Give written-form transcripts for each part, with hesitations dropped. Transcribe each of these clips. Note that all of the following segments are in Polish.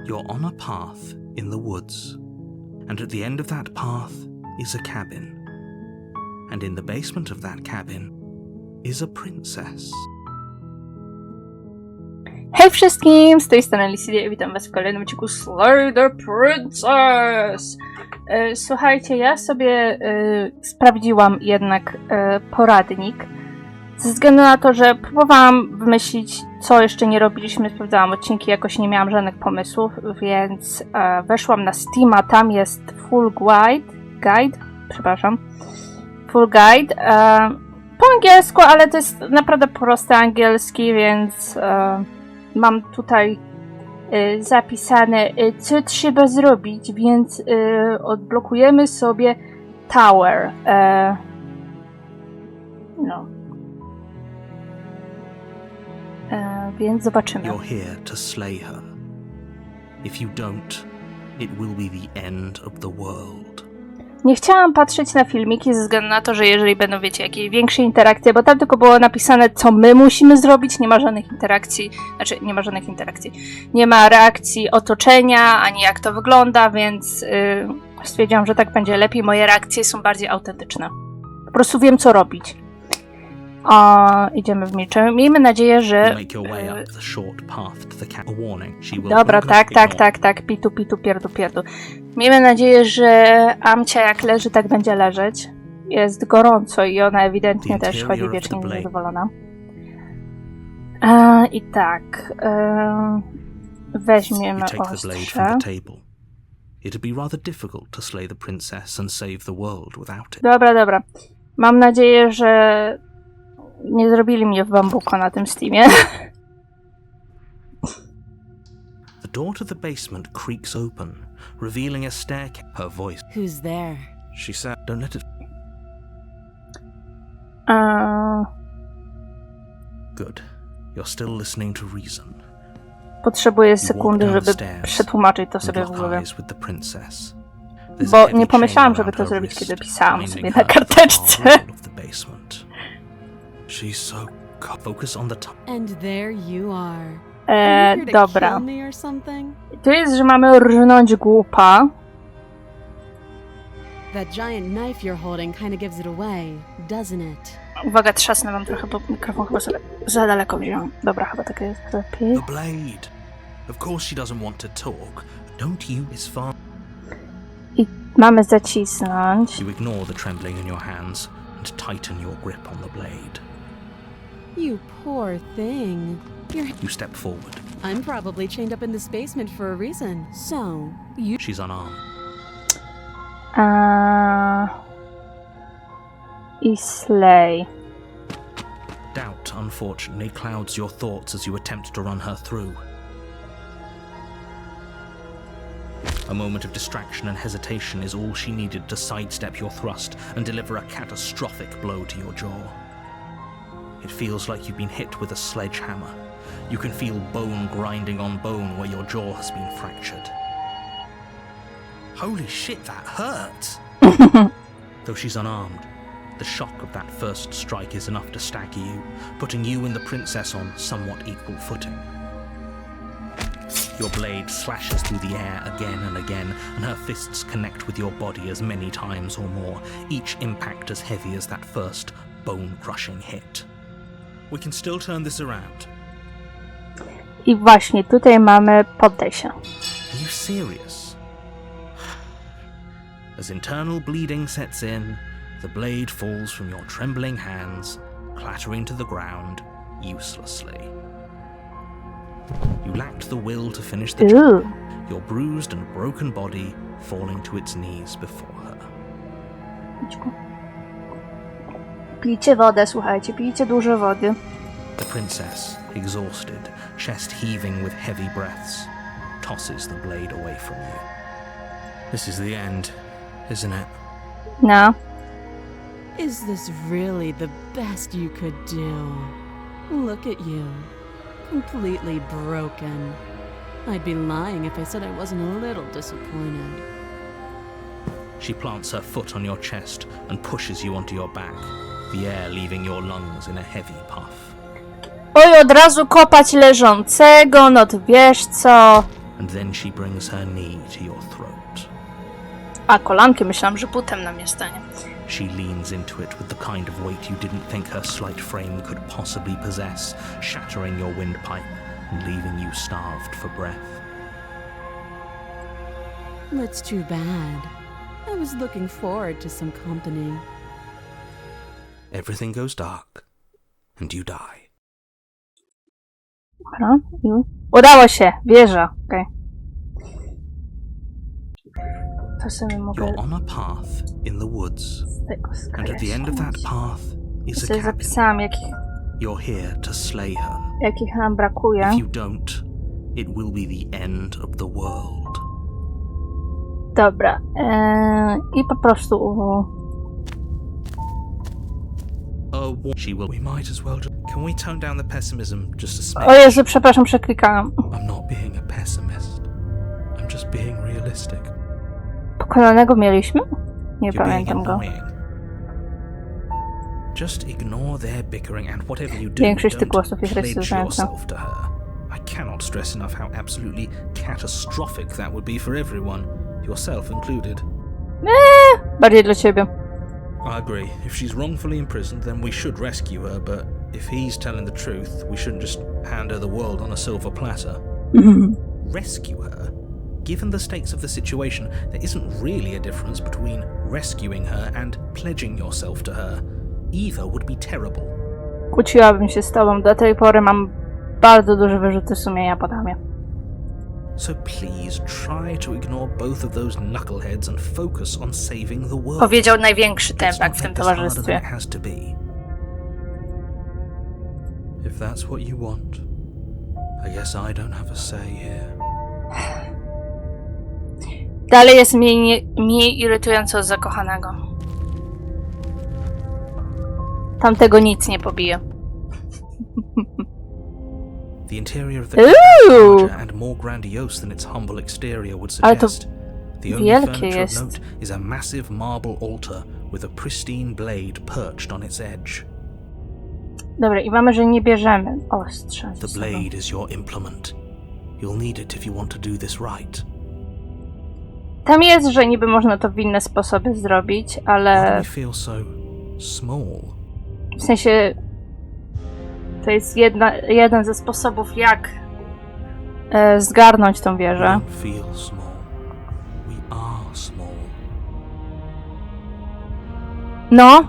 You're on a path in the woods, and at the end of that path is a cabin. And in the basement of that cabin is a princess. Hej wszystkim, z tej strony Licydia i witam was w kolejnym odcinku Slay the Princess! Słuchajcie, ja sobie sprawdziłam jednak poradnik, ze względu na to, że próbowałam wymyślić, co jeszcze nie robiliśmy, sprawdzałam odcinki, jakoś nie miałam żadnych pomysłów, więc weszłam na Steama, tam jest full guide, po angielsku, ale to jest naprawdę prosty angielski, więc mam tutaj zapisane, co trzeba zrobić, więc odblokujemy sobie Tower. Więc zobaczymy. You're here to slay her. If you don't, it will be the end of the world. Nie chciałam patrzeć na filmiki ze względu na to, że jeżeli będą, wiecie, jakieś większe interakcje, bo tam tylko było napisane, co my musimy zrobić, nie ma żadnych interakcji, nie ma reakcji otoczenia, ani jak to wygląda, więc stwierdziłam, że tak będzie lepiej, moje reakcje są bardziej autentyczne. Po prostu wiem, co robić. Idziemy w milczeniu. Miejmy nadzieję, że... Dobra, tak. Pitu, pierdu. Miejmy nadzieję, że Amcia jak leży, tak będzie leżeć. Jest gorąco i ona ewidentnie też chodzi wiecznie niezadowolona. I tak... weźmiemy ostrze. Dobra. Mam nadzieję, że nie zrobili mnie w bambuko na tym Steamie. The door to the basement creaks open, revealing a staircase. Her voice. Who's there? She said, "Don't let it." Good. You're still listening to reason. Potrzebuję sekundy, żeby przetłumaczyć to sobie w głowie. Bo nie pomyślałam, żeby to zrobić, kiedy pisałam sobie na karteczce. She's so focus on the top. And there you are. Dobra. Tu jest, że mamy rżnąć głupa. That giant knife you're holding kind of gives it away, doesn't it? Uwaga, trzasnę wam trochę, bo mikrofon chyba sobie za daleko wziąłem. Dobra, chyba tak jest lepiej. The blade. Of course she doesn't want to talk. Don't you is far. I mamy zacisnąć. You ignore the trembling in your hands and tighten your grip on the blade. You poor thing. You step forward. I'm probably chained up in this basement for a reason. So, you... She's unarmed. I slay. Doubt, unfortunately, clouds your thoughts as you attempt to run her through. A moment of distraction and hesitation is all she needed to sidestep your thrust and deliver a catastrophic blow to your jaw. It feels like you've been hit with a sledgehammer. You can feel bone grinding on bone where your jaw has been fractured. Holy shit, that hurts! Though she's unarmed, the shock of that first strike is enough to stagger you, putting you and the princess on somewhat equal footing. Your blade slashes through the air again and again, and her fists connect with your body as many times or more, each impact as heavy as that first bone-crushing hit. We can still turn this around. I właśnie tutaj mamy poddaj się. Are you serious? As internal bleeding sets in, the blade falls from your trembling hands, clattering to the ground uselessly. You lacked the will to finish the job, your bruised and broken body falling to its knees before her. Pijcie wodę, słuchajcie, pijcie dużo wody. The princess, exhausted, chest heaving with heavy breaths, tosses the blade away from you. This is the end, isn't it? No. Is this really the best you could do? Look at you. Completely broken. I'd be lying if I said I wasn't a little disappointed. She plants her foot on your chest and pushes you onto your back, the air leaving your lungs in a heavy puff. Oj, od razu kopać leżącego, no to wiesz co? and then she brings her knee to your throat. A, kolankiem, myślałam, że butem na mnie stanie. She leans into it with the kind of weight you didn't think her slight frame could possibly possess, shattering your windpipe and leaving you starved for breath. That's too bad. I was looking forward to some company. Everything goes dark, and you die. Dobra, udało się, wieża. Okej. To sobie mogę You're on a path in the woods, z tego and at the end of that skreślić. path is a Sobie cabin. zapisałam, You're here to slay her. jakich nam brakuje. If you don't, it will be the end of the world. Dobra. I po prostu... She will. We might as well. Can we tone down the pessimism just a smidge? O Jezu, przepraszam, przeklikałam. I'm not being a pessimist. I'm just being realistic. Pokonanego mieliśmy? Nie You're being pamiętam go. annoying. Just ignore their bickering and whatever you do, Większość tych don't głosów jest pledge rejestrująca. yourself to her. I cannot stress enough how absolutely catastrophic that would be for everyone, yourself included. Bardziej dla ciebie. I agree. If she's wrongfully imprisoned, then we should rescue her, but if he's telling the truth, we shouldn't just hand her the world on a silver platter. Rescue her? Given the stakes of the situation, there isn't really a difference between rescuing her and pledging yourself to her. Either would be terrible. Kłóciłabym się z tobą. Do tej pory mam bardzo duże wyrzuty sumienia po damie. So please try to ignore both of those knuckleheads and focus on saving the world. Powiedział największy Let's tępak not w tym make this harder than towarzystwie. it has to be. If that's what you want, I guess I don't have a say here. Dalej jest mniej irytująco od zakochanego. Tamtego nic nie pobije. The interior of the cabin is Ooh! larger and more grandiose than its humble exterior would Ale to suggest. The only wielkie furniture of jest. note is a massive marble altar with a pristine blade perched on its edge. Dobra, i mamy, że nie bierzemy ostrza ze The sobą. blade is your implement. You'll need it if you want to do this right. Tam jest, że niby można to w inne sposoby zrobić, Why do ale we feel so small? w sensie to jest jeden ze sposobów, jak zgarnąć tą We wieżę. don't feel small. We are small. No,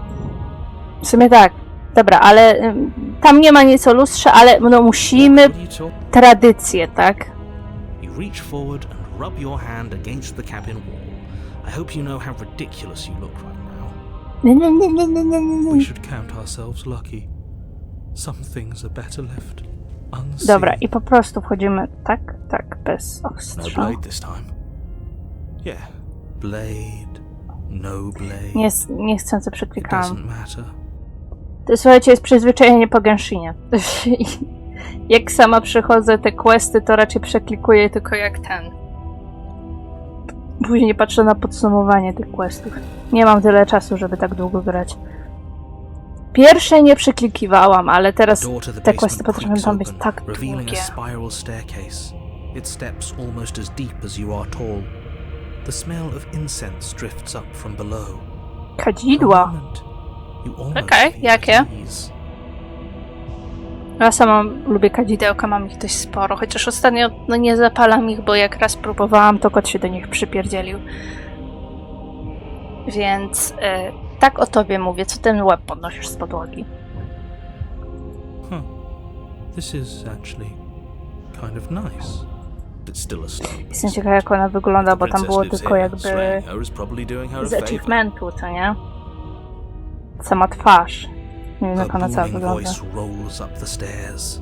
w sumie tak. Dobra, ale tam nie ma nic o lustrze, ale no musimy What are you talking? tradycję, tak? You reach forward and rub your hand against the cabin wall. I hope you know how ridiculous you look right now. We should count ourselves lucky. Some things are better left unseen. Dobra, i po prostu wchodzimy tak, bez No ostrza. blade this time. Yeah, blade, no blade. Niechcący It przeklikałam. doesn't matter. To, słuchajcie, jest przyzwyczajenie po gęszynie. Jak sama przechodzę te questy, to raczej przeklikuję tylko jak ten. Później patrzę na podsumowanie tych questów. Nie mam tyle czasu, żeby tak długo grać. Pierwsze nie przeklikiwałam, ale teraz Door to the te questy basement potrafią creaks tam być open, tak revealing a długie. spiral staircase. Its steps almost as deep as you are tall. The smell of incense drifts up from below. For a Kadzidła. moment, you almost Okej, feel jakie? at ease. Ja sama lubię kadzidełka, mam ich dość sporo, chociaż ostatnio nie zapalam ich, bo jak raz próbowałam, to kot się do nich przypierdzielił. Więc tak o tobie mówię, co ten łeb podnosisz z podłogi. Huh. This is actually kind of nice. It's still a stone. Jestem ciekawa, jak ona wygląda, bo tam było tylko jakby Slaying her is probably doing her a z favor. achievementu, co nie? Sama twarz. Nie wiem, Her jak ona cała booming wygląda. voice rolls up the stairs.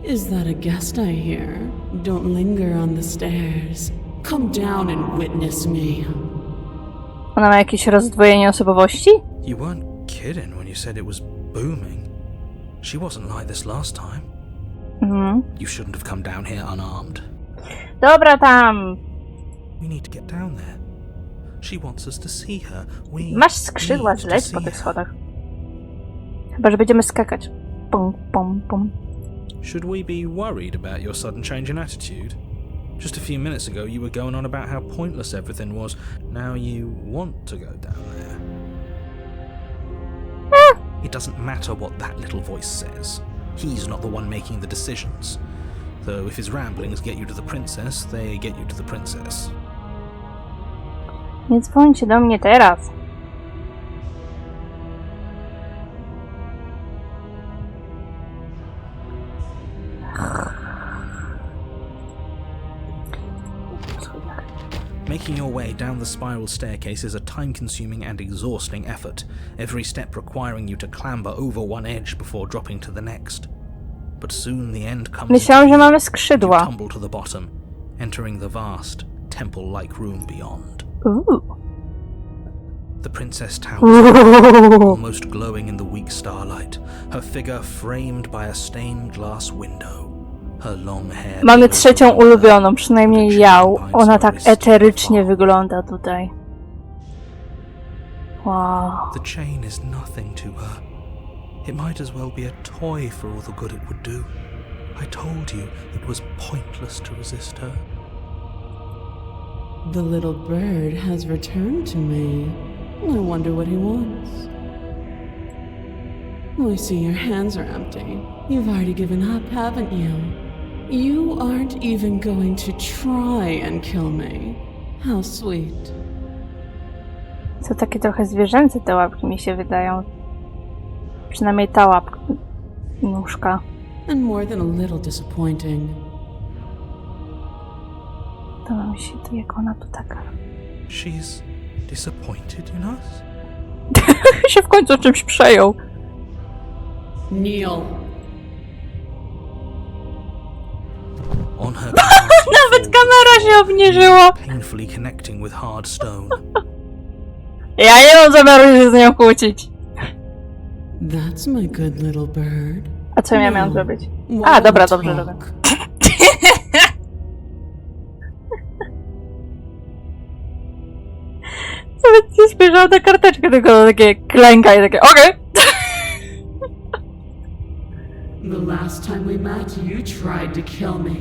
Is that a guest I hear? Don't linger on the stairs. Come down and witness me. Ona ma jakieś rozdwojenie osobowości? You weren't kidding when you said it was booming. She wasn't like this last time. Mhm. You shouldn't have come down here unarmed. Dobra tam! We need to get down there. She wants us to see her. We Masz skrzydła, need to zleć see po tych her. schodach. Chyba, że będziemy skakać. Pum, pum, pum. Should we be worried about your sudden change in attitude? Just a few minutes ago, you were going on about how pointless everything was. Now you want to go down there. It doesn't matter what that little voice says. He's not the one making the decisions. Though if his ramblings get you to the princess, they get you to the princess. Nie dzwońcie do mnie teraz. Making your way down the spiral staircase is a time-consuming and exhausting effort, every step requiring you to clamber over one edge before dropping to the next. But soon the end comes. Myślałam, że mamy You skrzydła. tumble to the bottom, entering the vast, temple-like room beyond. The princess towers, almost glowing in the weak starlight, her figure framed by a stained glass window. Her long hair. Mamy trzecią ulubioną, przynajmniej Hau. Ona tak eterycznie wygląda tutaj. Wow. The chain is nothing to her. It might as well be a toy for all the good it would do. I told you it was pointless to resist her. The little bird has returned to me. I wonder what he wants. I see your hands are empty. You've already given up, haven't you? You aren't even going to try and kill me. How sweet. To takie trochę zwierzęce te łapki mi się wydają. Przynajmniej ta łapka. Nóżka. And more than a little disappointing. Podoba mi się to, jak ona tu taka. She's disappointed in us? się w końcu czymś przejął. Kneel. On her Nawet kamera się obniżyła. painfully connecting with hard stone. Ja nie mam zamiaru się z nią kłócić. That's my good little bird. A co ja miałam zrobić? Won't A, dobra, dobrze talk. robię. Nawet nie spojrzałam na karteczkę, tylko takie klęka i takie okej. The last time we met, you tried to kill me.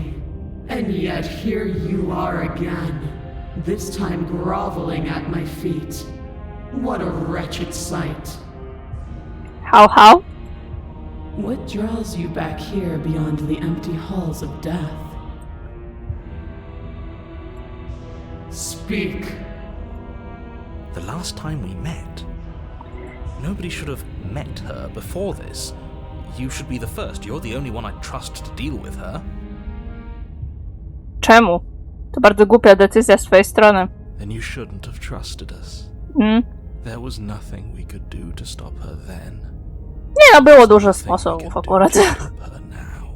And yet here you are again. This time groveling at my feet. What a wretched sight. Hau Hau? What draws you back here beyond the empty halls of death? Speak. The last time we met, nobody should have met her before this. You should be the first. You're the only one I'd trust to deal with her. Czemu? To bardzo głupia decyzja z twojej strony. Then you shouldn't have trusted us. There was nothing we could do to stop her then. Nie no, było dużo Nothing we sposobów can do akurat. to stop her now.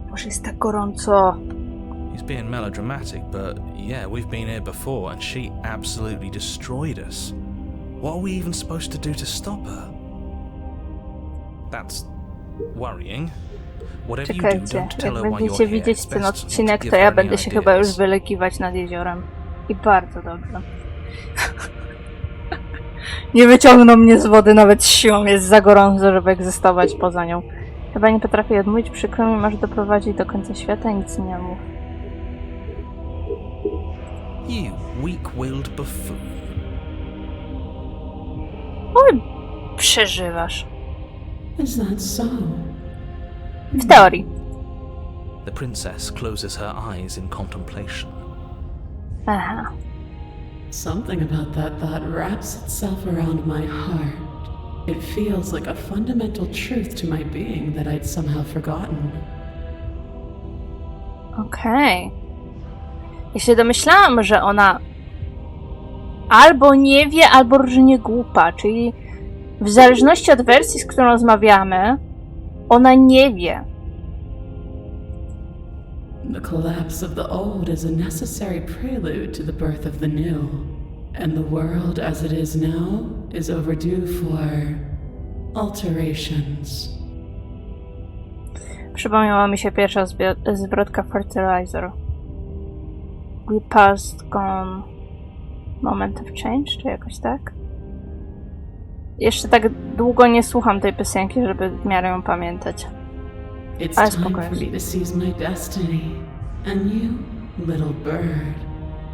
Może jest tak gorąco. He's being melodramatic, but yeah, we've been here before and she absolutely destroyed us. What are we even supposed to do to stop her? That's worrying. Whatever you do, Czekajcie, don't tell jak her why you're będziecie here. widzieć It's ten best not to odcinek, give to her ja any będę się chyba już ideas. wylekiwać nad jeziorem. I bardzo dobrze. Nie wyciągną mnie z wody nawet siłą, jest za gorąco, żeby egzystować poza nią. Chyba nie potrafię odmówić, przykro mi, masz doprowadzić do końca świata i nic nie mów. You weak-willed buffoon. Oj, przeżywasz. Is that so? W teorii. The princess closes her eyes in contemplation. Aha. Something about that thought wraps itself around my heart. It feels like a fundamental truth to my being that I'd somehow forgotten. Okej. Ja się domyślałam, że ona albo nie wie, albo różnie głupa, czyli w zależności od wersji, z którą rozmawiamy, ona nie wie. The collapse of the old is a necessary prelude to the birth of the new. And the world as it is now is overdue for alterations. Przypomniała mi się pierwsza zwrotka Fertilizer. We passed gone moment of change, czy jakoś tak? Jeszcze tak długo nie słucham tej piosenki, żeby w miarę ją pamiętać. It's Ale time spoko for me jest. to seize my destiny, and you, little bird,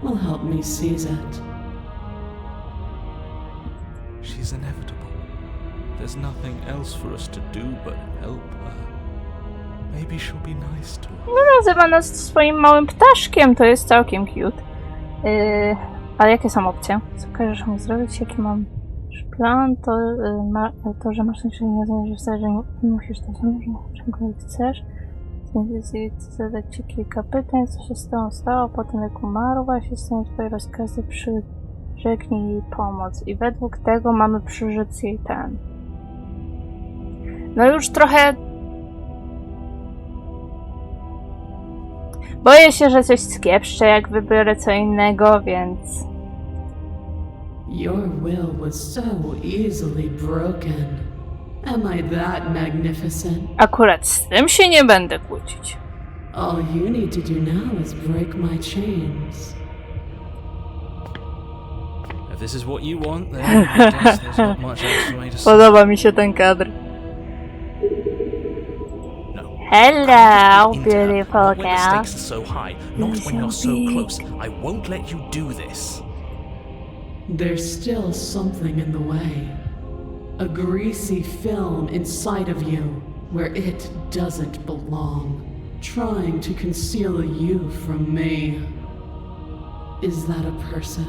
will help me seize it. She's inevitable. There's nothing else for us to do but help her. Maybe she'll be nice to us. No, nazywa nas swoim małym ptaszkiem, to jest całkiem cute. Ale jakie są opcje? Co każesz mi zrobić? Jaki mam plan? To, że masz niczego nie znaczy, że nie musisz to zrobić, czego chcesz. Chcę zadać ci kilka pytań, co się z tobą stało po tym, jak umarłaś. Jestem twoje rozkazy, przyrzeknij jej pomoc. I według tego mamy przyrzec jej ten. No już trochę... Boję się, że coś skiepszczę, jak wybiorę co innego, więc... Your will was so easily broken. Am I that magnificent? Akurat z tym się nie będę kłócić. All you need to do now is break my chains. If this is what you want, then I guess there's not much else for me to say. Podoba mi się ten kadr. No. Hello, Not beautiful when the girl. stakes are so high, not when you're so close. I won't let you do this. There's still something in the way. A greasy film inside of you where it doesn't belong, trying to conceal you from me. Is that a person?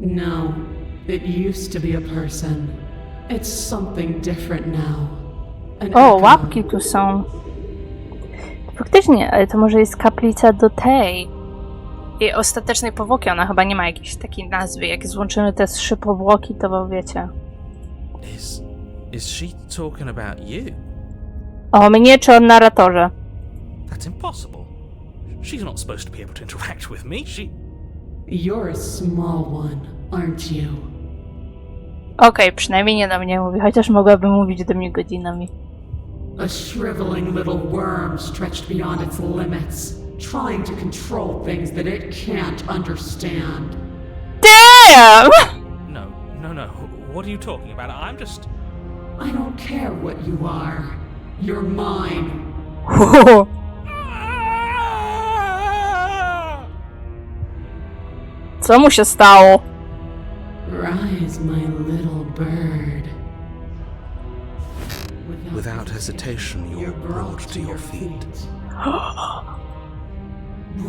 No, it used to be a person. It's something different now. An O, echo. łapki tu są. Faktycznie, ale to może jest kaplica do tej jej ostatecznej powłoki. Ona chyba nie ma jakiejś takiej nazwy. Jak złączymy te 3 powłoki, to wiecie. Is she talking about you? O mnie czy o narratorze? That's impossible. She's not supposed to be able to interact with me. You're a small one, aren't you? Okej, przynajmniej nie do mnie mówi, chociaż mogłaby mówić do mnie godzinami. A shriveling little worm stretched beyond its limits, trying to control things that it can't understand. Damn! No. What are you talking about? I'm just... I don't care what you are. You're mine. Co mu się stało? Rise, my little bird. Without hesitation, you're brought to your feet.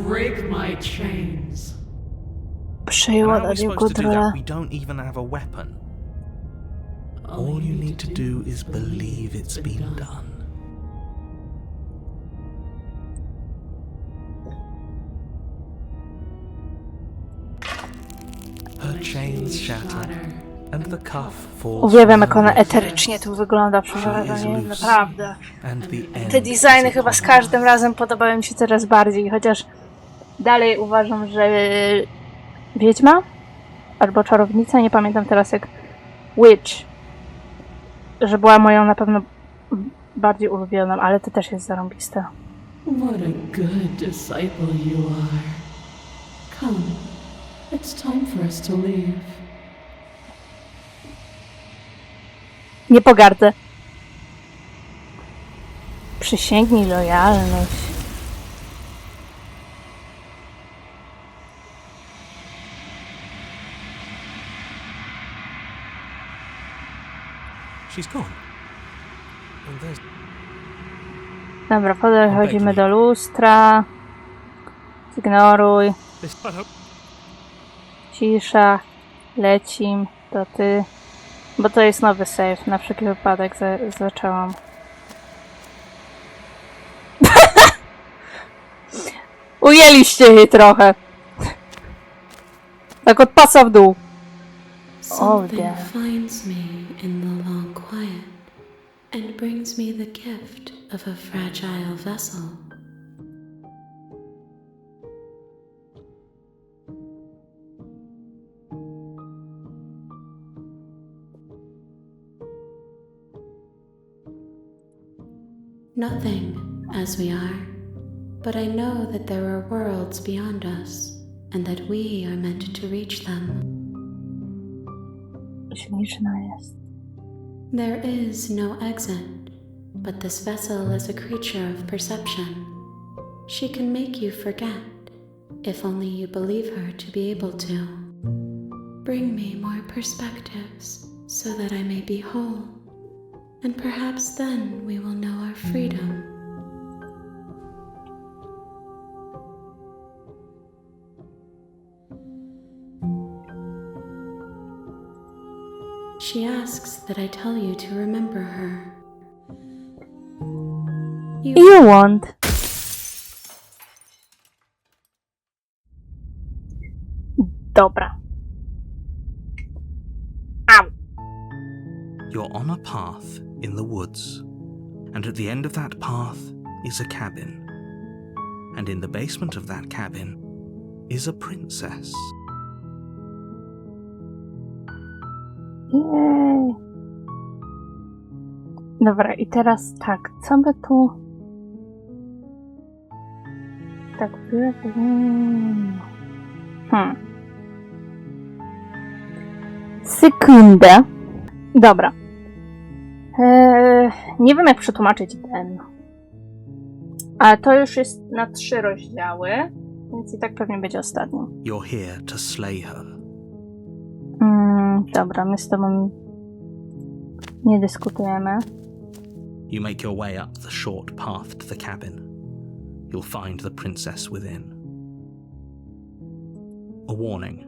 Break my chains. Przyjęła How are na we niego supposed to do drę. that? We don't even have a weapon. All you need to do is believe it's been done. Her chains shatter, and the cuff falls. Uwielbiam, from jak her ona wrist, eterycznie tu wygląda przy żareniu, naprawdę. and the end Te is designy at chyba z hand. każdym razem podobają mi się coraz bardziej, chociaż dalej uważam, że wiedźma albo czarownica, nie pamiętam teraz jak Witch, że była moją na pewno bardziej ulubioną, ale to też jest zarąbiste. What a good disciple you are. Come, it's time for us to leave. Nie pogardzę. Przysięgnij lojalność. She's gone. And there's... Dobra, podchodzimy do lustra. Zignoruj. Cisza. Lecim. To ty. Bo to jest nowy save. Na wszelki wypadek zaczęłam. Ujęliście jej trochę. Tak od pasa w dół. Something damn. finds me in the long quiet and brings me the gift of a fragile vessel. Nothing as we are, but I know that there are worlds beyond us and that we are meant to reach them. Śliczna jest. There is no exit, But this vessel is a creature of perception. She can make you forget, if only you believe her to be able to. Bring me more perspectives, so that I may be whole, and perhaps then we will know our freedom. She asks that I tell you to remember her. You won't. Dobra. Au. You're on a path in the woods, and at the end of that path is a cabin. And in the basement of that cabin is a princess. Jej. Dobra, i teraz tak, co by tu... Tak, Sekundę. Dobra. Nie wiem, jak przetłumaczyć ten. Ale to już jest na 3 rozdziały, więc i tak pewnie będzie ostatnim. You're here to slay her. Dobra, my z tobą nie dyskutujemy. You make your way up the short path to the cabin. You'll find the princess within. A warning.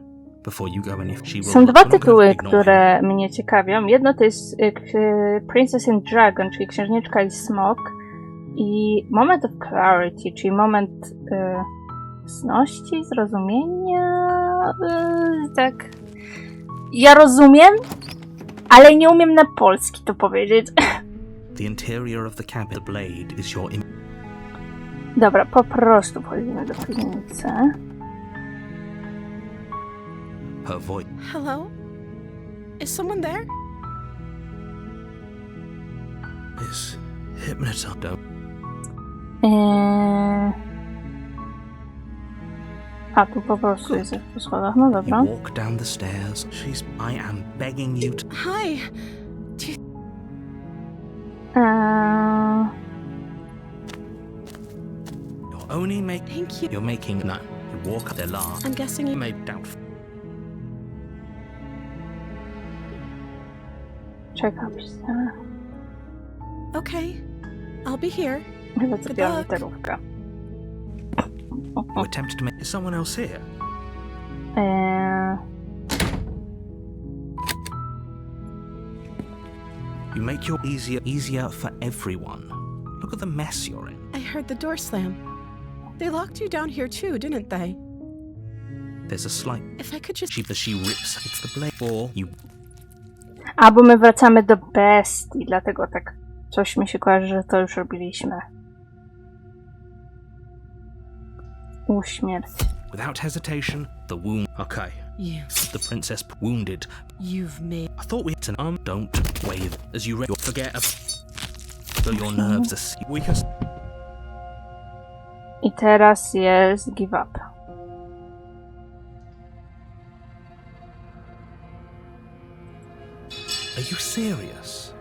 Before you go any she will Są 2 we're not gonna tytuły, ignore które mnie ciekawią. Jedno to jest Princess and Dragon, czyli Księżniczka i Smok. I Moment of Clarity, czyli moment jasności, zrozumienia. Tak. Ja rozumiem, ale nie umiem na polski to powiedzieć. The interior of the cabin, the blade is your Dobra, po prostu wchodzimy do piwnicy. her voice. Hello? Is someone there? Is hypnotized. Don't. A tu po prostu jest po schodach, no dobra. You walk down the stairs. I am begging you to. Hi. You're only making. Thank you. You're making. No. You walk up their laugh. I'm guessing You you... may doubt. Czekam się. Okay. I'll be here. Chyba zabiłam luck. literówkę. You attempt to make. Is someone else here? You make your easier for everyone. Look at the mess you're in. I heard the door slam. They locked you down here too, didn't they? There's a slight. If I could just... She rips. It's the blade. Or you. A, bo my wracamy do bestii, dlatego tak coś mi się kojarzy, że to już robiliśmy. Uśmierć. Without hesitation, the wound. Okay. You. The princess wounded. You've made... I thought we had an arm. Don't wave as you forget. So your nerves are weakest. I teraz jest give up. Are you serious?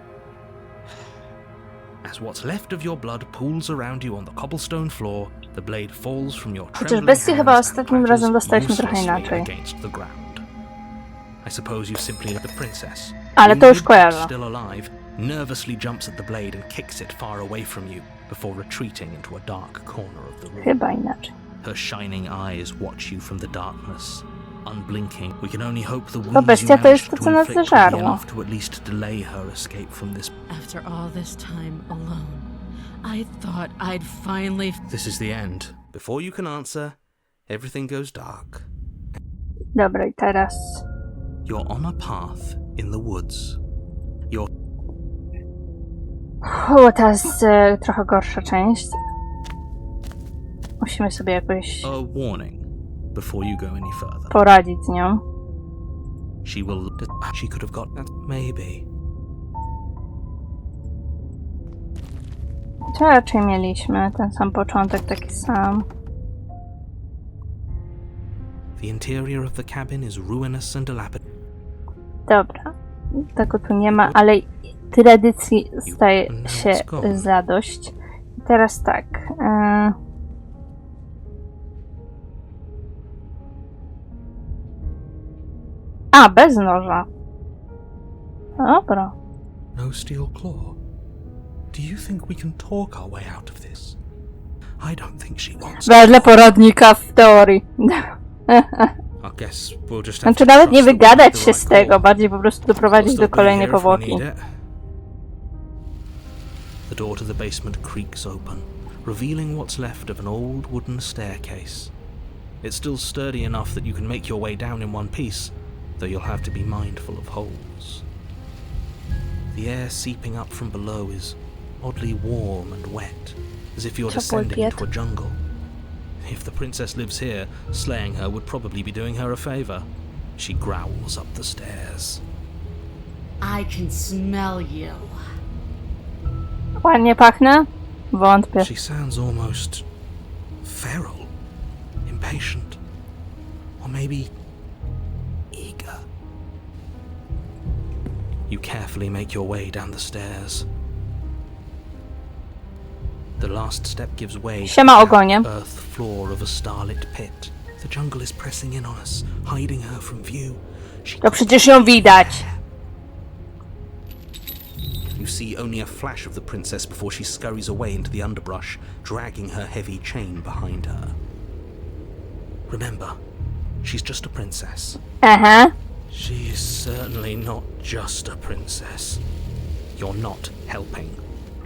As what's left of your blood pools around you on the cobblestone floor, the blade falls from your Chociaż trembling bestie chyba hands ostatnim and razem clatters dostaliśmy trochę uselessly inaczej. against the ground. I suppose you simply let the princess, Ale to już wounded, kojarzę. still alive, nervously jumps at the blade and kicks it far away from you before retreating into a dark corner of the room. Chyba inaczej. Her shining eyes watch you from the darkness, unblinking. We can only hope the To wounds bestia you to jest to, managed co to nas inflict will be zeżarło. enough to at least delay her escape from this. After all this time alone, I thought I'd finally... This is the end. Before you can answer, everything goes dark. Dobra, i teraz... You're on a path in the woods. Teraz trochę gorsza część. Musimy sobie jakoś A warning before you go any further. poradzić z nią. She could have got that. Maybe. To raczej mieliśmy ten sam początek, taki sam. The interior of the cabin is ruinous and dilapidated. Dobra, tego tu nie ma, ale tradycji staje się zadość. I teraz tak. A, bez noża. Dobra. No steel claw. Do you think we can talk our way out of this? I don't think she wants. Ważne poradnika w teorii. I guess we'll just have Znaczy to nawet nie trust that we wygadać make the się right z tego, call. bardziej po prostu doprowadzić We'll do still be kolejnej here if we powłoki. need it. The door to the basement creaks open, revealing what's left of an old wooden staircase. It's still sturdy enough that you can make your way down in one piece, though you'll have to be mindful of holes. The air seeping up from below is oddly warm and wet, as if you're descending into a jungle. If the princess lives here, slaying her would probably be doing her a favor. She growls up the stairs. I can smell you. Ładnie pachnę? Wątpię. She sounds almost feral, impatient, or maybe eager. You carefully make your way down the stairs. The last step gives way Siema, to the ogonie. earth floor of a starlit pit. The jungle is pressing in on us, hiding her from view. To przecież ją widać. You see only a flash of the princess before she scurries away into the underbrush, dragging her heavy chain behind her. Remember, she's just a princess. Aha. She is certainly not just a princess. You're not helping.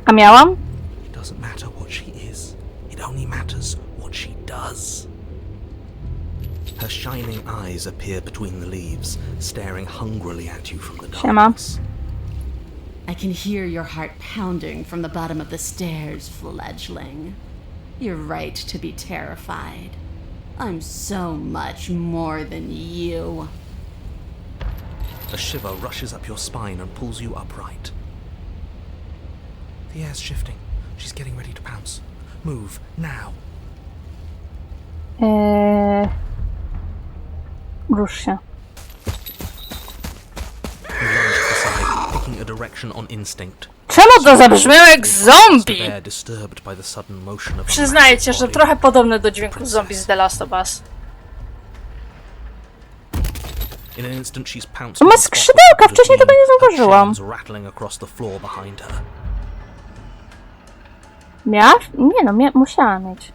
A miałam? It doesn't matter what she is. It only matters what she does. Her shining eyes appear between the leaves, staring hungrily at you from the darkness. I can hear your heart pounding from the bottom of the stairs, fledgling. You're right to be terrified. I'm so much more than you. A shiver rushes up your spine and pulls you upright. The air's shifting. She's getting ready to pounce. Move, now. Rusz się. You lunge to the side, picking a direction on instinct. Czemu to zabrzmiało jak zombie? The bear disturbed by the sudden motion of a Przyznajcie, że massive trochę body. podobne do dźwięku zombie z The Last of Us. In an instant she's pounced Ma on the spot skrzydełka, where it wcześniej had tego nie been, her zauważyłam. chains rattling across the floor behind her. Miałaś? Nie no, musiała mieć.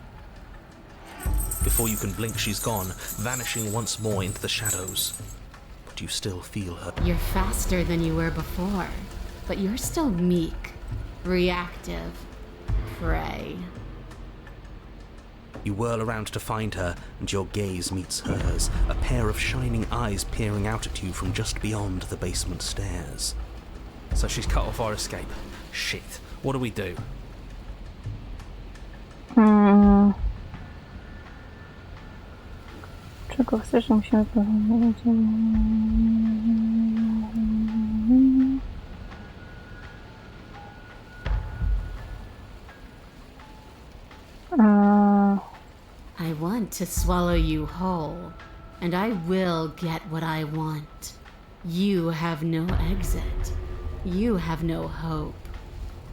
Before you can blink, she's gone, vanishing once more into the shadows. But you still feel her. You're faster than you were before, but you're still meek, reactive, prey. You whirl around to find her, and your gaze meets hers, a pair of shining eyes peering out at you from just beyond the basement stairs. So she's cut off our escape. Shit. What do we do? Czego chcesz, że musimy powiedzieć? I want to swallow you whole, and I will get what I want. You have no exit. You have no hope.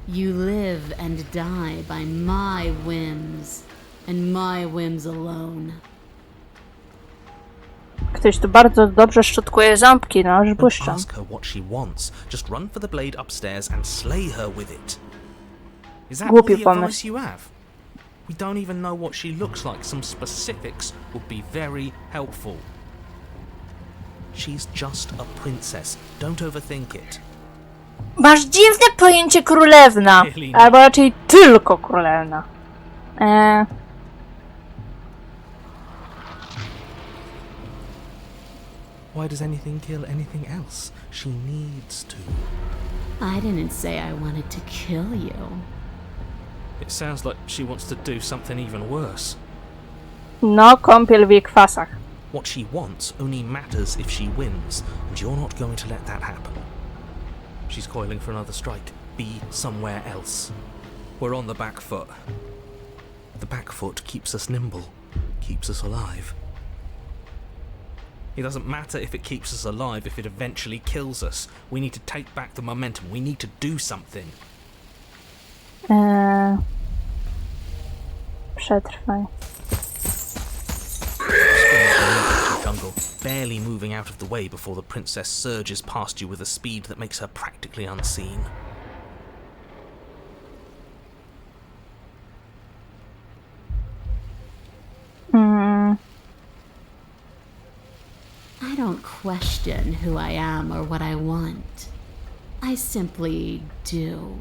You live and die by my whims, and my whims alone. Ktoś tu bardzo dobrze szczotkuje ząbki, no, aż Don't błyszczą. ask her what she wants. Just run for the blade upstairs and slay her with it. Is that all Głupi the pomysł. advice you have? We don't even know what she looks like. Some specifics would be very helpful. She's just a princess. Don't overthink it. Masz dziwne pojęcie królewna. Albo raczej tylko królewna. Why does anything kill anything else? She needs to. I didn't say I wanted to kill you. It sounds like she wants to do something even worse. No, kąpiel w jej kwasach. What she wants only matters if she wins, and you're not going to let that happen. She's coiling for another strike. Be somewhere else. We're on the back foot. The back foot keeps us nimble, keeps us alive. It doesn't matter if it keeps us alive, if it eventually kills us. We need to take back the momentum. We need to do something. Przetrwaj. Jungle, barely moving out of the way before the princess surges past you with a speed that makes her practically unseen. I don't question who I am or what I want. I simply do.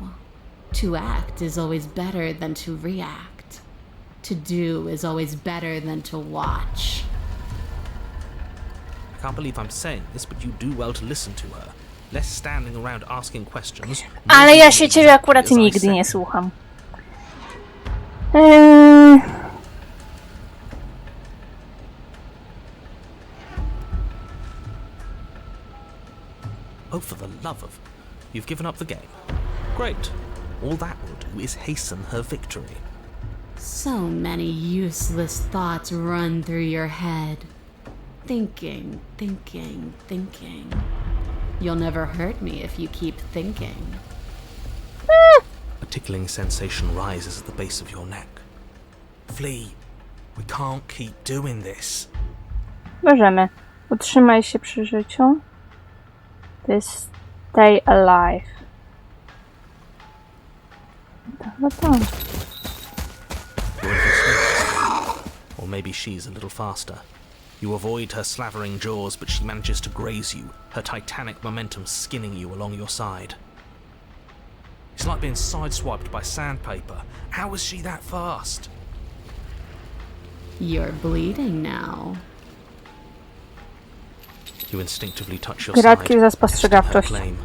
To act is always better than to react. To do is always better than to watch. I can't believe I'm saying this, but you do well to listen to her. Less standing around asking questions. Ale ja się ciebie akurat nigdy nie słucham. Oh, for the love of... You've given up the game. Great. All that will do is hasten her victory. So many useless thoughts run through your head. Thinking, thinking, thinking. You'll never hurt me if you keep thinking. A tickling sensation rises at the base of your neck. Flee. We can't keep doing this. Możemy. Utrzymaj się przy życiu. To jest stay alive. No to. You're a little slow. Or maybe she's a little faster. You avoid her slavering jaws, but she manages to graze you, her titanic momentum skinning you along your side. It's like being sideswiped by sandpaper. How is she that fast? You're bleeding now. You instinctively touch your Piratki side. za testing her spostrzegawczość. claim.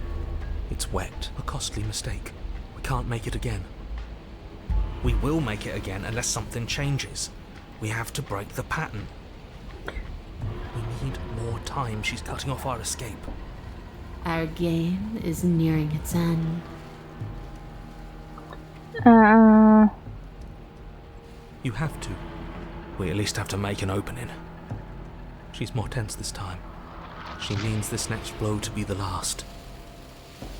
It's wet. A costly mistake. We can't make it again. We will make it again unless something changes. We have to break the pattern. We need more time. She's cutting off our escape. Our game is nearing its end. You have to. We at least have to make an opening. She's more tense this time. She means this next blow to be the last.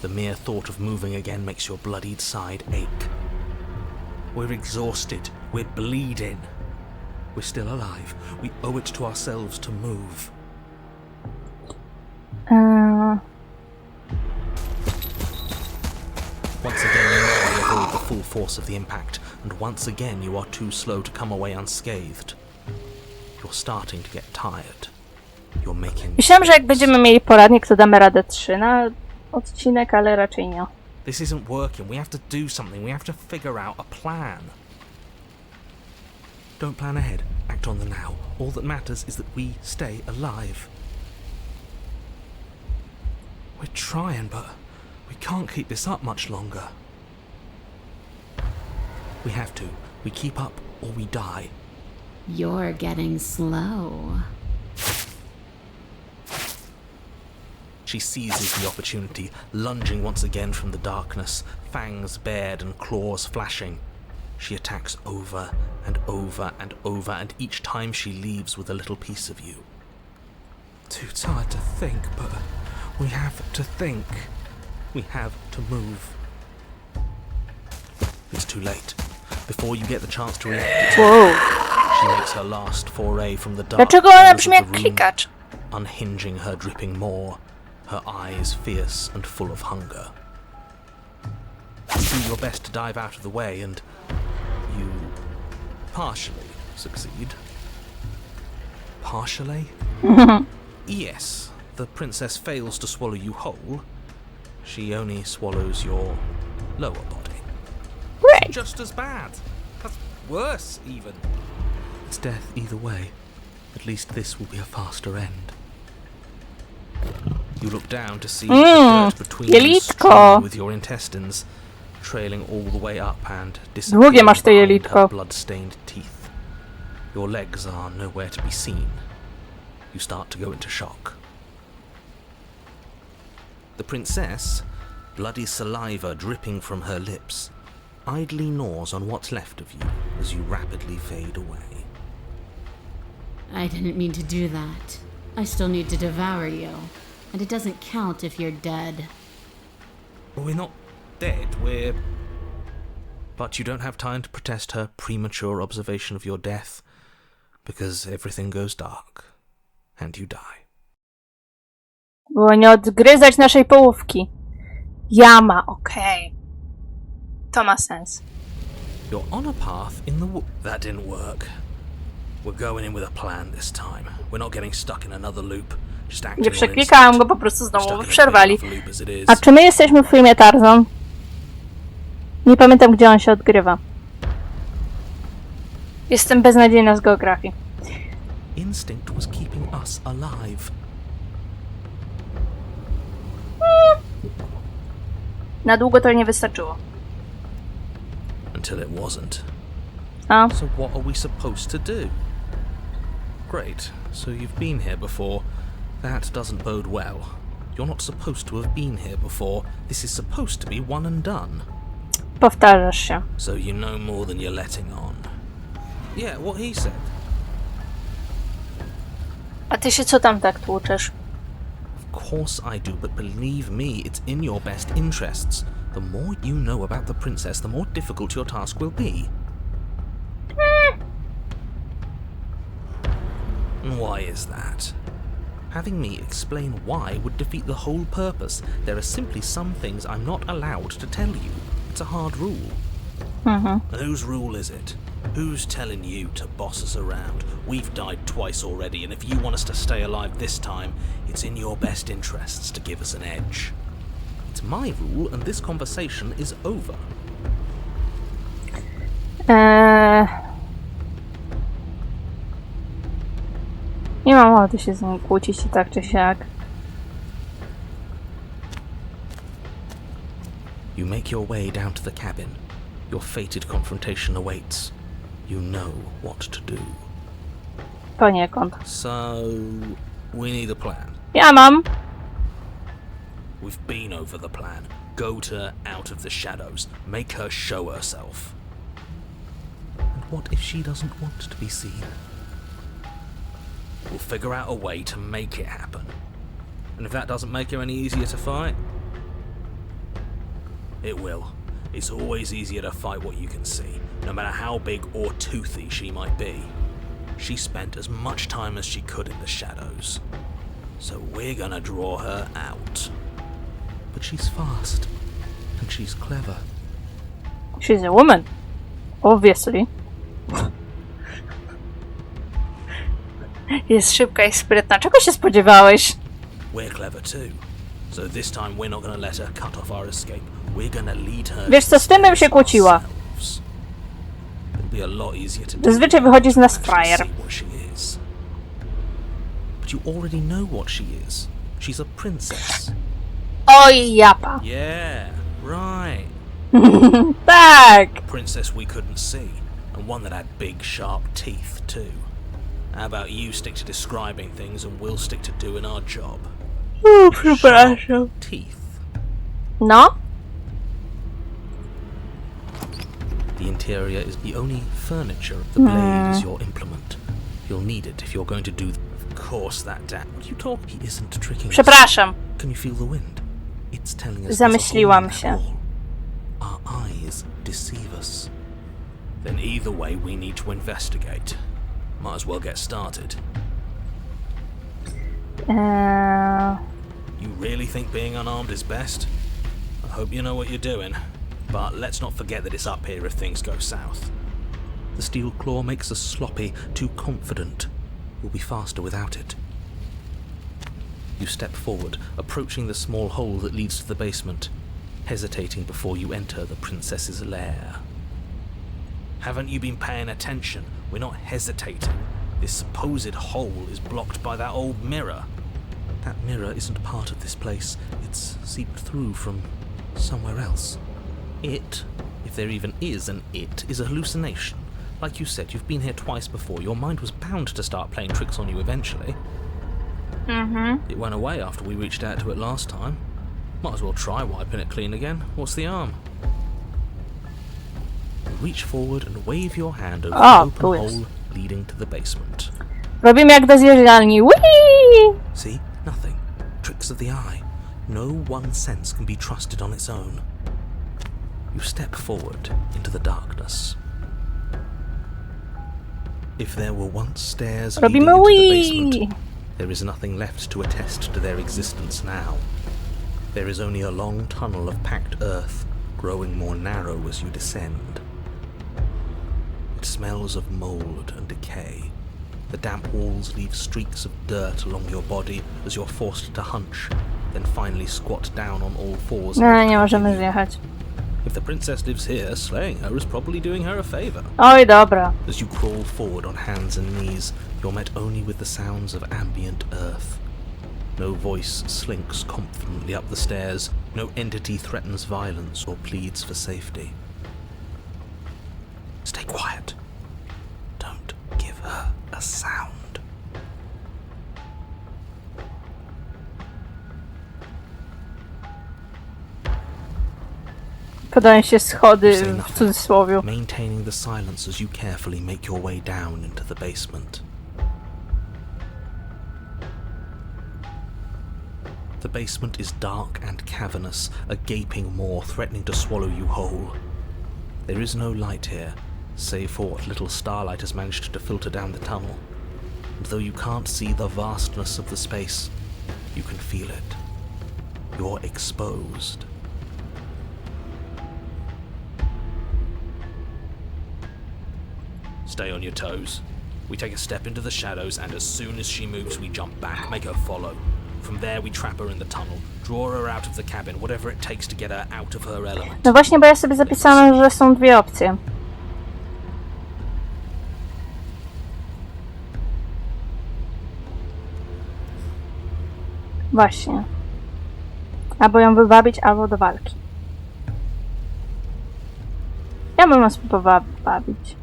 The mere thought of moving again makes your bloodied side ache. We're exhausted. We're bleeding. We're still alive. We owe it to ourselves to move. Once again, you narrowly avoid the full force of the impact, and once again you are too slow to come away unscathed. You're starting to get tired. You're making... Myślałam, że jak będziemy mieli poradnik, to damy radę 3 na odcinek, ale raczej nie. This isn't working. We have to do something. We have to figure out a plan. Don't plan ahead. Act on the now. All that matters is that we stay alive. We're trying, but we can't keep this up much longer. We have to. We keep up or we die. You're getting slow. She seizes the opportunity, lunging once again from the darkness, fangs bared and claws flashing. She attacks over and over and over, and each time she leaves with a little piece of you. Too tired to think, but we have to think. We have to move. It's too late. Before you get the chance to react, she makes her last foray from the dark Dlaczego ona corners brzmi of jak the room, klikacz? unhinging her dripping maw, her eyes fierce and full of hunger. You do your best to dive out of the way, and you partially succeed. Partially? Yes, the princess fails to swallow you whole. She only swallows your lower body. Great. Just as bad. That's worse, even. It's death either way. At least this will be a faster end. You look down to see the dirt between you jelitko. strewn with your intestines, trailing all the way up and Długie disappearing masz to behind jelitko. her blood-stained teeth. Your legs are nowhere to be seen. You start to go into shock. The princess, bloody saliva dripping from her lips, idly gnaws on what's left of you as you rapidly fade away. I didn't mean to do that. I still need to devour you, and it doesn't count if you're dead. Well, we're not dead, But you don't have time to protest her premature observation of your death, because everything goes dark, and you die. Było nie odgryzać naszej połówki. Jama, okej. To ma sens. You're on a path in the That didn't work. We're going in with a plan this time. We're not getting stuck in another loop. Just acting Nie on przeklikałam instinct. go, po prostu Stuck znowu in a przerwali. big enough loop as it is. A czy my jesteśmy w filmie Tarzan? Nie pamiętam, gdzie on się odgrywa. Jestem beznadziejna z geografii. Instinct was keeping us alive. Na długo to nie wystarczyło. Until it wasn't. A? So what are we supposed to do? Great. So you've been here before. That doesn't bode well. You're not supposed to have been here before. This is supposed to be one and done. Powtarzasz się. So you know more than you're letting on. Yeah, what he said. A ty się co tam tak tłuczesz? Of course I do, but believe me, it's in your best interests. The more you know about the princess, the more difficult your task will be. And why is that? Having me explain why would defeat the whole purpose. There are simply some things I'm not allowed to tell you. It's a hard rule. And whose rule is it? Who's telling you to boss us around? We've died twice already, and if you want us to stay alive this time, it's in your best interests to give us an edge. It's my rule, and this conversation is over. Nie mam ochoty się z nim kłócić i tak czy siak. You make your way down to the cabin. Your fated confrontation awaits. You know what to do. Poniekąd. So, we need a plan. Ja mam. We've been over the plan. Go to Out of the Shadows. Make her show herself. And what if she doesn't want to be seen? We'll figure out a way to make it happen. And if that doesn't make her any easier to fight, it will. It's always easier to fight what you can see, no matter how big or toothy she might be. She spent as much time as she could in the shadows. So we're gonna draw her out. But she's fast, and she's clever. She's a woman. Obviously. Jest szybka i sprytna. Czego się spodziewałeś? We're clever too. So this time we're not gonna let her cut off our escape. We're gonna lead her. Wiesz co, z tym bym się kłóciła. It'll be a lot easier to do. Zazwyczaj wychodzi z nas frajer. See what she is. But you already know what she is. She's a princess. Oj, japa. Yeah, right. Tak. A princess we couldn't see, and one that had big, sharp teeth too. How about you stick to describing things, and we'll stick to doing our job. Przepraszam. Teeth. No? The interior is the only furniture. The blade is your implement. You'll need it if you're going to do. Of course, that dad. What are you talking? He isn't tricking us. Przepraszam. Can you feel the wind? It's telling us. Zamyśliłam się. Our eyes deceive us. Then either way, we need to investigate. Might as well get started. You really think being unarmed is best? I hope you know what you're doing. But let's not forget that it's up here if things go south. The steel claw makes us sloppy, too confident. We'll be faster without it. You step forward, approaching the small hole that leads to the basement, hesitating before you enter the princess's lair. Haven't you been paying attention? We're not hesitating. This supposed hole is blocked by that old mirror. That mirror isn't part of this place. It's seeped through from somewhere else. It, if there even is an it, is a hallucination. Like you said, you've been here twice before. Your mind was bound to start playing tricks on you eventually. It went away after we reached out to it last time. Might as well try wiping it clean again. What's the harm? Reach forward and wave your hand over the open hole leading to the basement. Robimy jak do zjeżdżalni. Whee! Ui! See? Nothing. Tricks of the eye. No one sense can be trusted on its own. You step forward into the darkness. If there were once stairs leading Robimy into the ui! basement, there is nothing left to attest to their existence now. There is only a long tunnel of packed earth, growing more narrow as you descend. It smells of mold and decay. The damp walls leave streaks of dirt along your body as you're forced to hunch, then finally squat down on all fours. No, nie możemy zjechać. If the princess lives here, slaying her is probably doing her a favor. Oj, dobra. As you crawl forward on hands and knees, you're met only with the sounds of ambient earth. No voice slinks confidently up the stairs, no entity threatens violence or pleads for safety. Stay quiet. Don't give her a sound. Podają się schody w cudzysłowie. Maintaining the silence as you carefully make your way down into the basement. The basement is dark and cavernous, a gaping maw threatening to swallow you whole. There is no light here, save for what little starlight has managed to filter down the tunnel. And though you can't see the vastness of the space, you can feel it. You're exposed. Stay on your toes. We take a step into the shadows, and as soon as she moves, we jump back, make her follow. From there, we trap her in the tunnel, draw her out of the cabin, whatever it takes to get her out of her element. No właśnie, bo ja sobie zapisałam, że są dwie opcje. Właśnie. Albo ją wywabić, albo do walki. Ja bym ją spróbowała wywabić.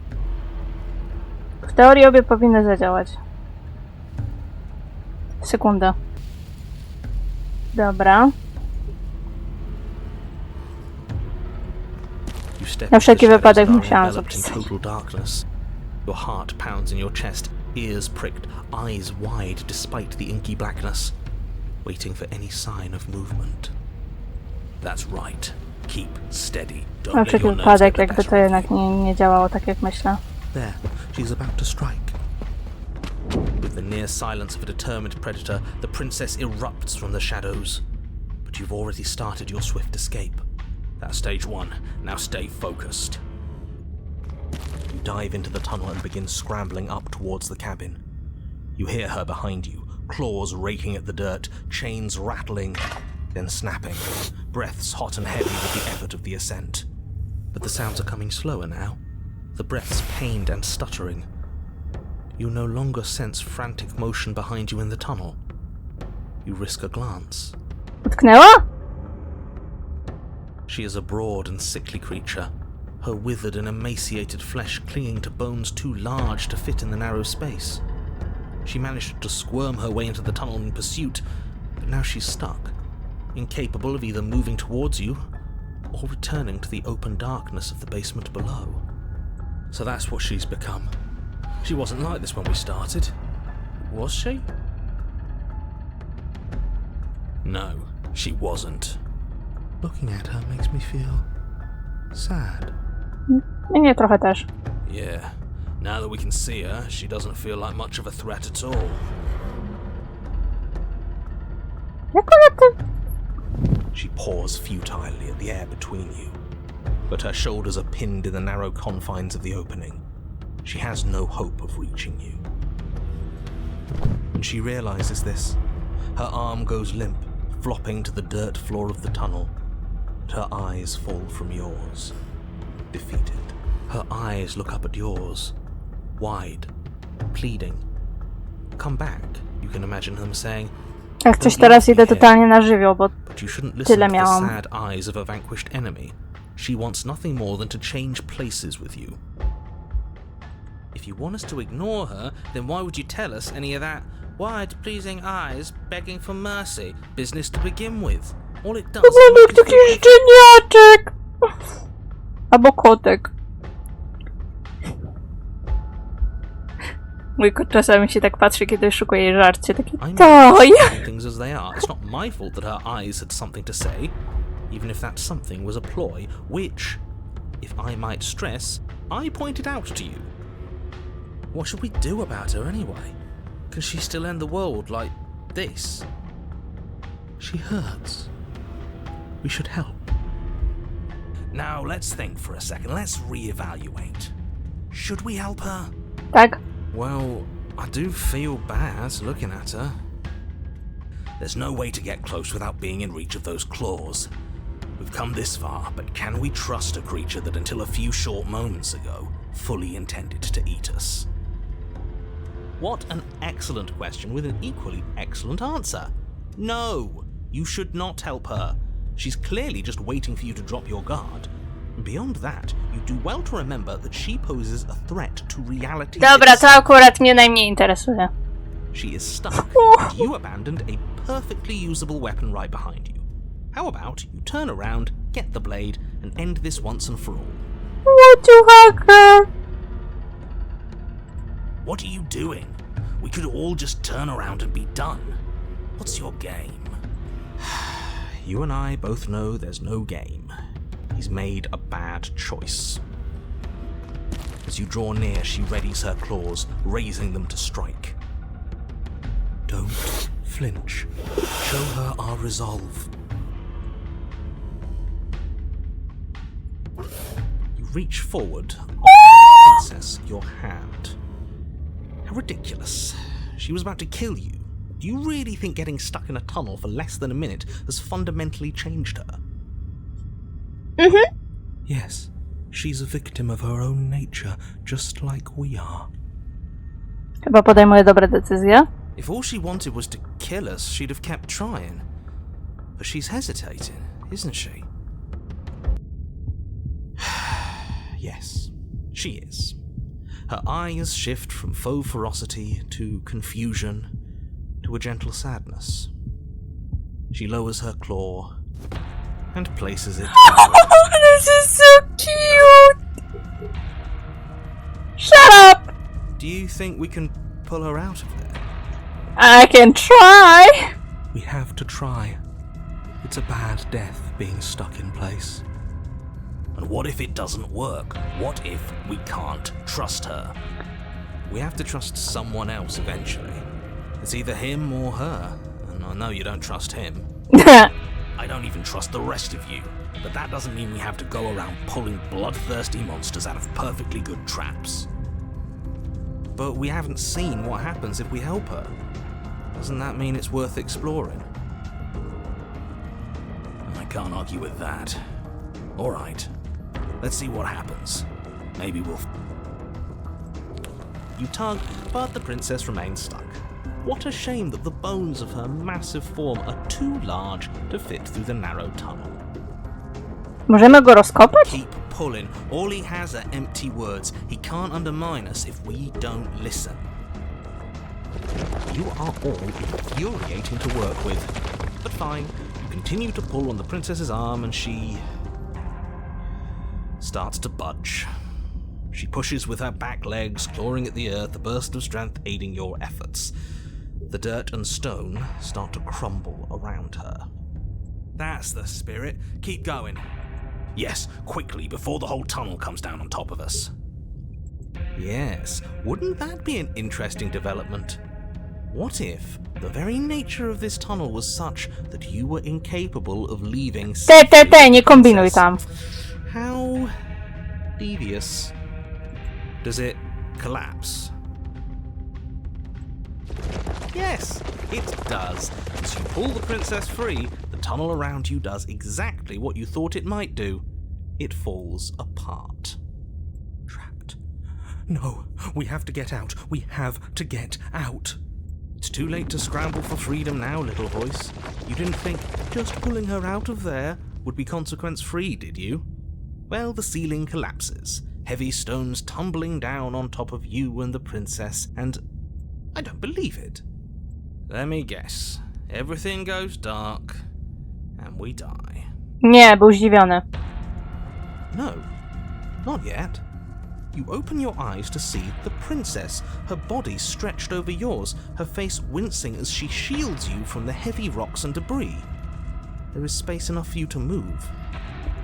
W teorii obie powinny zadziałać. Sekunda. Dobra. Na wszelki wypadek musiałam zapisać. Your heart pounds in your chest, ears pricked, eyes wide despite the inky blackness, waiting for any sign of movement. That's right. Keep steady. Don't Na let wszelki your nerves wypadek, get the jakby better to of jednak you. nie działało tak, jak myślę. There, she's about to strike. With the near silence of a determined predator, the princess erupts from the shadows. But you've already started your swift escape. That's stage one. Now stay focused. You dive into the tunnel and begin scrambling up towards the cabin. You hear her behind you, claws raking at the dirt, chains rattling, then snapping, breaths hot and heavy with the effort of the ascent. But the sounds are coming slower now, the breaths pained and stuttering. You no longer sense frantic motion behind you in the tunnel. You risk a glance. Utknęła? She is a broad and sickly creature, her withered and emaciated flesh clinging to bones too large to fit in the narrow space. She managed to squirm her way into the tunnel in pursuit, but now she's stuck, incapable of either moving towards you or returning to the open darkness of the basement below. So that's what she's become. She wasn't like this when we started, was she? No, she wasn't. Looking at her makes me feel sad. Mnie trochę też. Yeah, now that we can see her, she doesn't feel like much of a threat at all. Jak ona to... She paws futilely at the air between you, but her shoulders are pinned in the narrow confines of the opening. She has no hope of reaching you. When she realizes this, her arm goes limp, flopping to the dirt floor of the tunnel, and her eyes fall from yours, defeated. Her eyes look up at yours, wide, pleading. Come back, you can imagine them saying. Jak coś teraz idę totalnie na żywioł, bo But you shouldn't listen tyle to the miałam. sad eyes of a vanquished enemy. She wants nothing more than to change places with you. If you want us to ignore her, then why would you tell us any of that wide, pleasing eyes begging for mercy business to begin with? All it does Wygląda jak is make taki you feel szczeniaczek! Albo kotek. Mój kot czasami się tak patrzy, kiedy szukuje jej żarcie. Taki, I mean, to ja. seeing things as they are. It's not my fault that her eyes had something to say, even if that something was a ploy, which, if I might stress, I pointed out to you. What should we do about her anyway? Can she still end the world like this? She hurts. We should help. Now let's think for a second. Let's reevaluate. Should we help her? Tak? Well, I do feel bad looking at her. There's no way to get close without being in reach of those claws. We've come this far, but can we trust a creature that until a few short moments ago fully intended to eat us? What an excellent question with an equally excellent answer. No, you should not help her. She's clearly just waiting for you to drop your guard. Beyond that, you do well to remember that she poses a threat to reality. Dobra, to akurat mnie najmniej interesuje. She is stuck, and you abandoned a perfectly usable weapon right behind you. How about you turn around, get the blade, and end this once and for all? What you hacker? What are you doing? We could all just turn around and be done. What's your game? You and I both know there's no game. He's made a bad choice. As you draw near, she readies her claws, raising them to strike. Don't flinch. Show her our resolve. You reach forward, offering the princess your hand. How ridiculous. She was about to kill you. Do you really think getting stuck in a tunnel for less than a minute has fundamentally changed her? Mhm. Yes, she's a victim of her own nature, just like we are. Chyba podejmuje dobre decyzje. If all she wanted was to kill us, she'd have kept trying. But she's hesitating, isn't she? Yes, she is. Her eyes shift from faux ferocity to confusion to a gentle sadness. She lowers her claw and places it. This is so cute! Shut up! Do you think we can pull her out of there? I can try! We have to try. It's a bad death being stuck in place. And what if it doesn't work? What if we can't trust her? We have to trust someone else eventually. It's either him or her, and I know you don't trust him. I don't even trust the rest of you, but that doesn't mean we have to go around pulling bloodthirsty monsters out of perfectly good traps. But we haven't seen what happens if we help her. Doesn't that mean it's worth exploring? I can't argue with that. Alright, let's see what happens. Maybe we'll... You tug, but the princess remains stuck. What a shame that the bones of her massive form are too large to fit through the narrow tunnel. Możemy go rozkopać? Keep pulling. All he has are empty words. He can't undermine us if we don't listen. You are all infuriating to work with. But fine, you continue to pull on the princess's arm and she starts to budge. She pushes with her back legs, clawing at the earth, a burst of strength aiding your efforts. The dirt and stone start to crumble around her. That's the spirit. Keep going. Yes, quickly, before the whole tunnel comes down on top of us. Yes, wouldn't that be an interesting development? What if the very nature of this tunnel was such that you were incapable of leaving safely? Nie kombinuj tam. How devious. Does it collapse? Yes, it does. As you pull the princess free, the tunnel around you does exactly what you thought it might do. It falls apart. Trapped. No, we have to get out. We have to get out. It's too late to scramble for freedom now, little voice. You didn't think just pulling her out of there would be consequence-free, did you? Well, the ceiling collapses, heavy stones tumbling down on top of you and the princess, and I don't believe it. Let me guess. Everything goes dark, and we die. Nie, był zdziwiony. No, not yet. You open your eyes to see the princess, her body stretched over yours, her face wincing as she shields you from the heavy rocks and debris. There is space enough for you to move,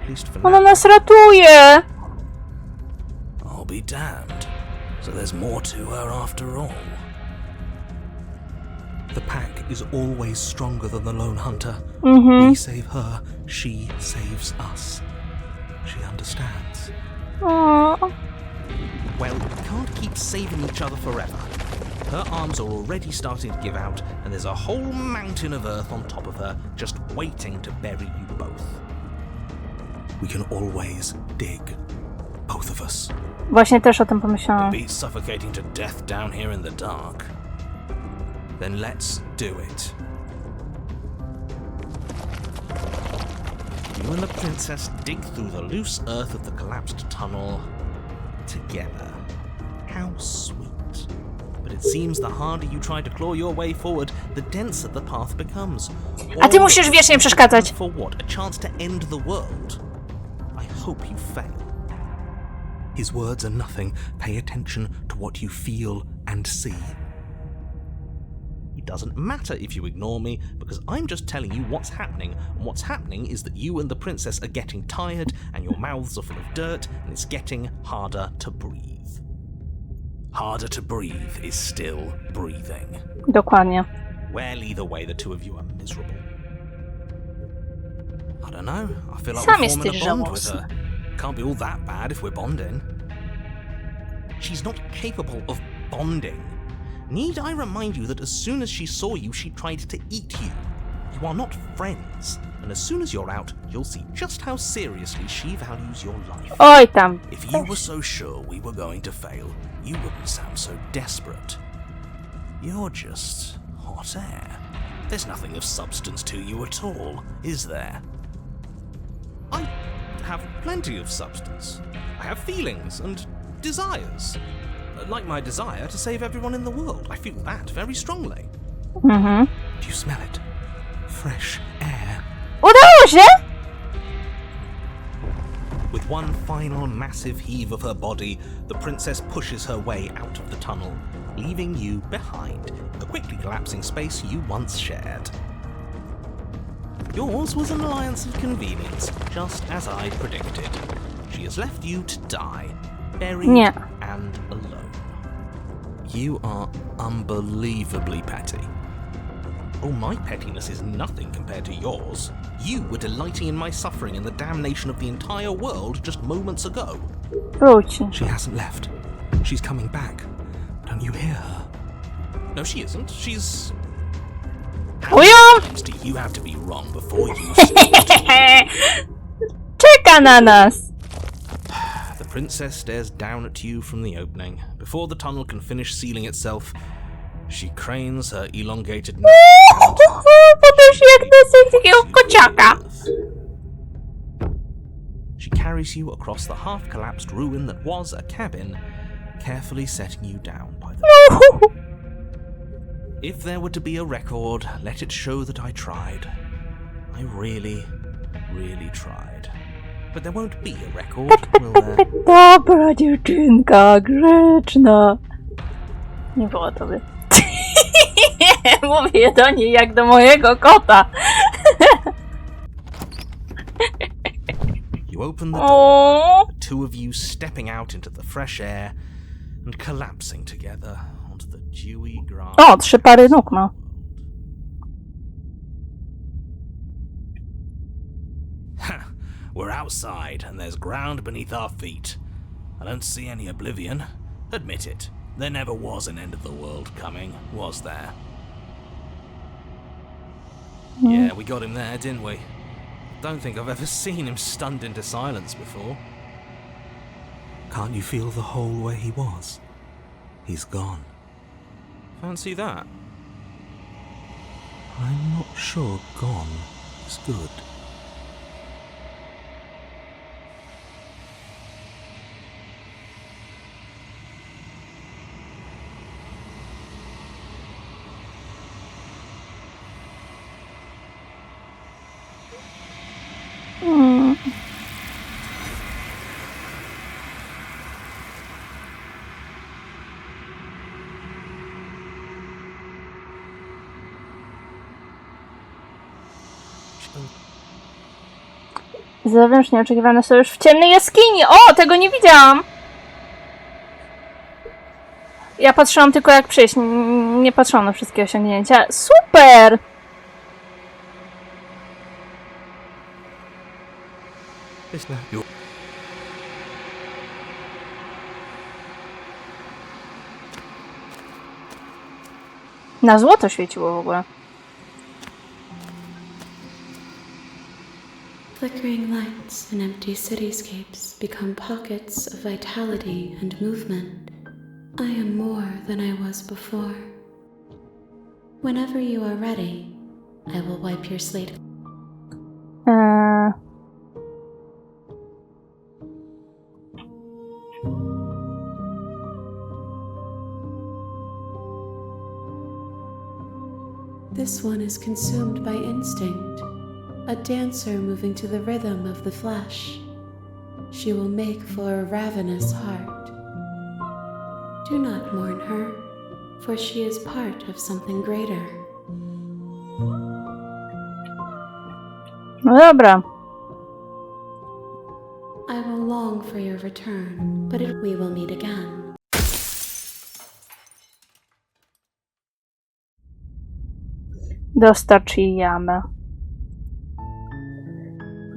at least for Ona now. nas ratuje! I'll be damned. So there's more to her after all. The pack is always stronger than the lone hunter. We save her, she saves us. She understands. Aww. Well, we can't keep saving each other forever. Her arms are already starting to give out, and there's a whole mountain of earth on top of her, just waiting to bury you both. We can always dig. Both of us. Właśnie też o tym pomyślałam. Be suffocating to death down here in the dark. Then let's do it. You and the princess dig through the loose earth of the collapsed tunnel together. How sweet. But it seems the harder you try to claw your way forward, the denser the path becomes. A ty musisz wiecznie przeszkadzać. For what? A chance to end the world? I hope you fail. His words are nothing. Pay attention to what you feel and see. It doesn't matter if you ignore me, because I'm just telling you what's happening, and what's happening is that you and the princess are getting tired, and your mouths are full of dirt, and it's getting harder to breathe. Harder to breathe is still breathing. Dokładnie. Well, either way, the two of you are miserable. I don't know, I feel like Sam we're forming jesteś a bond with żałosny. her. Can't be all that bad if we're bonding. She's not capable of bonding. Need I remind you that as soon as she saw you, she tried to eat you? You are not friends, and as soon as you're out, you'll see just how seriously she values your life. Oj tam. If you were so sure we were going to fail, you wouldn't sound so desperate. You're just hot air. There's nothing of substance to you at all, is there? I have plenty of substance. I have feelings and desires. Like my desire to save everyone in the world. I feel that very strongly. Do you smell it? Fresh air. Udało się! With one final massive heave of her body, the princess pushes her way out of the tunnel, leaving you behind, the quickly collapsing space you once shared. Yours was an alliance of convenience, just as I predicted. She has left you to die, buried Nie. and alone. You are unbelievably petty. Oh, my pettiness is nothing compared to yours. You were delighting in my suffering and the damnation of the entire world just moments ago. Wróci. She hasn't left. She's coming back. Don't you hear her? No, she isn't. She's... How many Ują! times do you have to be wrong before you... Czeka na nas! The princess stares down at you from the opening. Before the tunnel can finish sealing itself, she cranes her elongated neck out. Potem się jak dosyć takiego kociaka. She carries you across the half-collapsed ruin that was a cabin, carefully setting you down by the... If there were to be a record, let it show that I tried. I really, really tried. But there won't be a record, will there? Dobra dziewczynka, grzeczna. Nie było tobie. Mówię do niej jak do mojego kota. You open the door, O, the two of you stepping out into the fresh air and collapsing together onto the dewy grass. o, 3 pary nóg ma. We're outside, and there's ground beneath our feet. I don't see any oblivion. Admit it. There never was an end of the world coming, was there? Yeah, we got him there, didn't we? Don't think I've ever seen him stunned into silence before. Can't you feel the hole where he was? He's gone. Fancy that. I'm not sure gone is good. Zawsze nieoczekiwane są już w ciemnej jaskini. O, tego nie widziałam! Ja patrzyłam tylko jak przejść. Nie patrzyłam na wszystkie osiągnięcia. Super! Na złoto świeciło w ogóle. Flickering lights in empty cityscapes become pockets of vitality and movement. I am more than I was before. Whenever you are ready, I will wipe your slate. This one is consumed by instinct, a dancer moving to the rhythm of the flesh. She will make for a ravenous heart. Do not mourn her, for she is part of something greater. No dobra. I will long for your return, but we will meet again. Dostarcz jej jamę.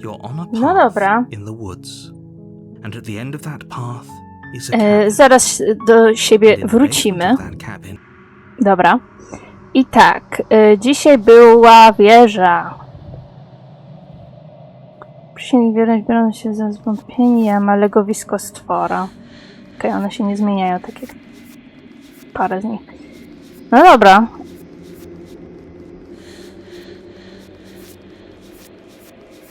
You're on a No path dobra. in the woods, and at the end of that path is a cabin. Zaraz do siebie In the wrócimy. basement of that cabin, Dobra. I tak, dzisiaj była wieża. Przysięgli wierność biorą się za zwątpienie, jama, legowisko stwora. Okej, one się nie zmieniają, tak jak parę z nich. No dobra.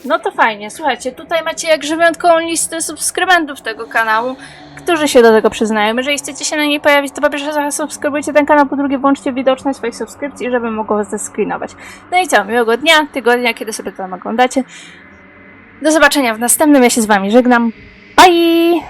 No to fajnie, słuchajcie, tutaj macie jak wyjątkową listę subskrybentów tego kanału, którzy się do tego przyznają. Jeżeli chcecie się na niej pojawić, to po pierwsze zasubskrybujcie ten kanał, po drugie włączcie widoczność swoich subskrypcji, żeby mogło was zescreenować. No i co, miłego dnia, tygodnia, kiedy sobie to oglądacie. Do zobaczenia w następnym, ja się z wami żegnam. Bye!